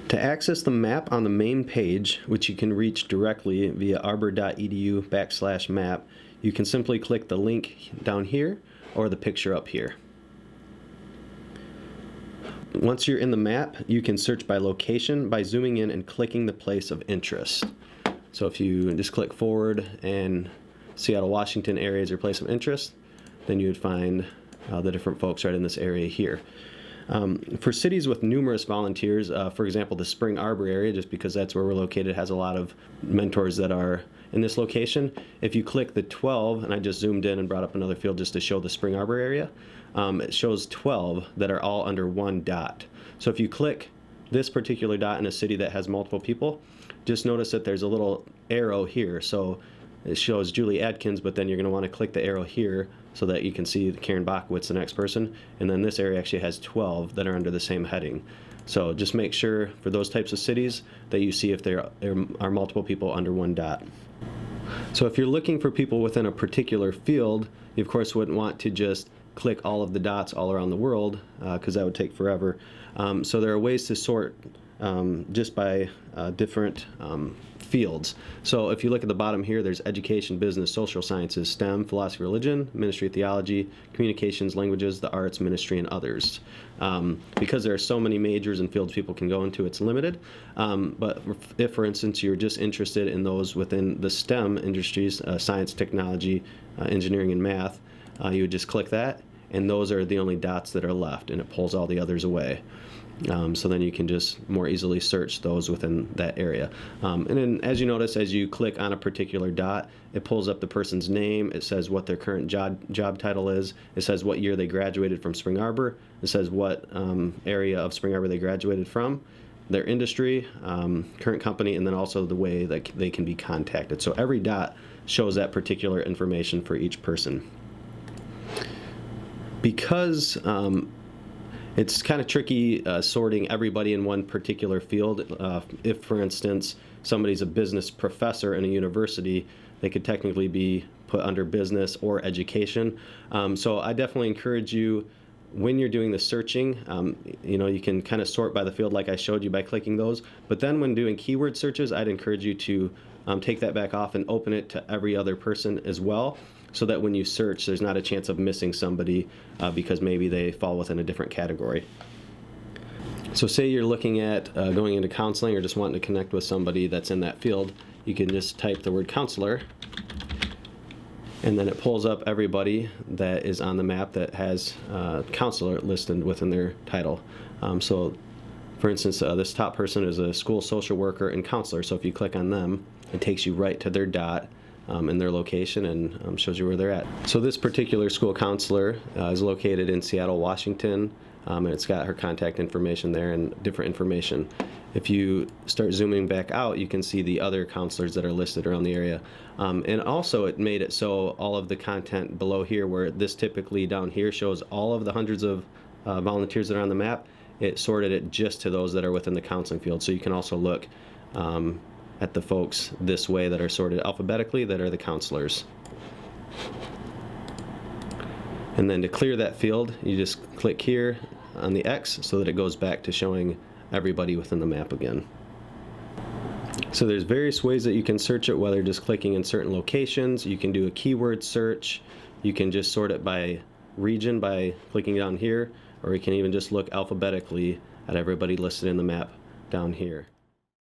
To access the map on the main page, which you can reach directly via arbor.edu/map, you can simply click the link down here or the picture up here. Once you're in the map, you can search by location by zooming in and clicking the place of interest. So if you just click forward and Seattle, Washington area is your place of interest, then you would find the different folks right in this area here. For cities with numerous volunteers, for example, the Spring Arbor area, just because that's where we're located, has a lot of mentors that are in this location. If you click the 12, and I just zoomed in and brought up another field just to show the Spring Arbor area, it shows 12 that are all under one dot. So if you click this particular dot in a city that has multiple people, just notice that there's a little arrow here. So it shows Julie Adkins, but then you're going to want to click the arrow here so that you can see Karen Bachowitz, the next person. And then this area actually has 12 that are under the same heading. So just make sure for those types of cities that you see if there are multiple people under one dot. So if you're looking for people within a particular field, you of course wouldn't want to just click all of the dots all around the world because that would take forever. So there are ways to sort just by different fields. So if you look at the bottom here, there's education, business, social sciences, STEM, philosophy, religion, ministry, theology, communications, languages, the arts, ministry, and others. Because there are so many majors and fields people can go into, it's limited. But if, for instance, you're just interested in those within the STEM industries, science, technology, engineering, and math, you would just click that, and those are the only dots that are left, and it pulls all the others away. So then you can just more easily search those within that area. And then as you notice, as you click on a particular dot, it pulls up the person's name, it says what their current job title is, it says what year they graduated from Spring Arbor, it says what area of Spring Arbor they graduated from, their industry, current company, and then also the way that they can be contacted. So every dot shows that particular information for each person. Because it's kind of tricky sorting everybody in one particular field. If, for instance, somebody's a business professor in a university, they could technically be put under business or education. So I definitely encourage you, when you're doing the searching, you can kind of sort by the field like I showed you by clicking those. But then when doing keyword searches, I'd encourage you to take that back off and open it to every other person as well, so that when you search, there's not a chance of missing somebody because maybe they fall within a different category. So say you're looking at going into counseling or just wanting to connect with somebody that's in that field, you can just type the word counselor, and then it pulls up everybody that is on the map that has counselor listed within their title. So for instance, this top person is a school social worker and counselor, so if you click on them, it takes you right to their dot in their location and shows you where they're at. So this particular school counselor is located in Seattle, Washington, and it's got her contact information there and different information. If you start zooming back out, you can see the other counselors that are listed around the area. And also it made it so all of the content below here, where this typically down here shows all of the hundreds of volunteers that are on the map, it sorted it just to those that are within the counseling field. So you can also look at the folks this way that are sorted alphabetically that are the counselors. And then to clear that field, you just click here on the X so that it goes back to showing everybody within the map again. So there's various ways that you can search it, whether just clicking in certain locations, you can do a keyword search, you can just sort it by region by clicking down here, or you can even just look alphabetically at everybody listed in the map down here.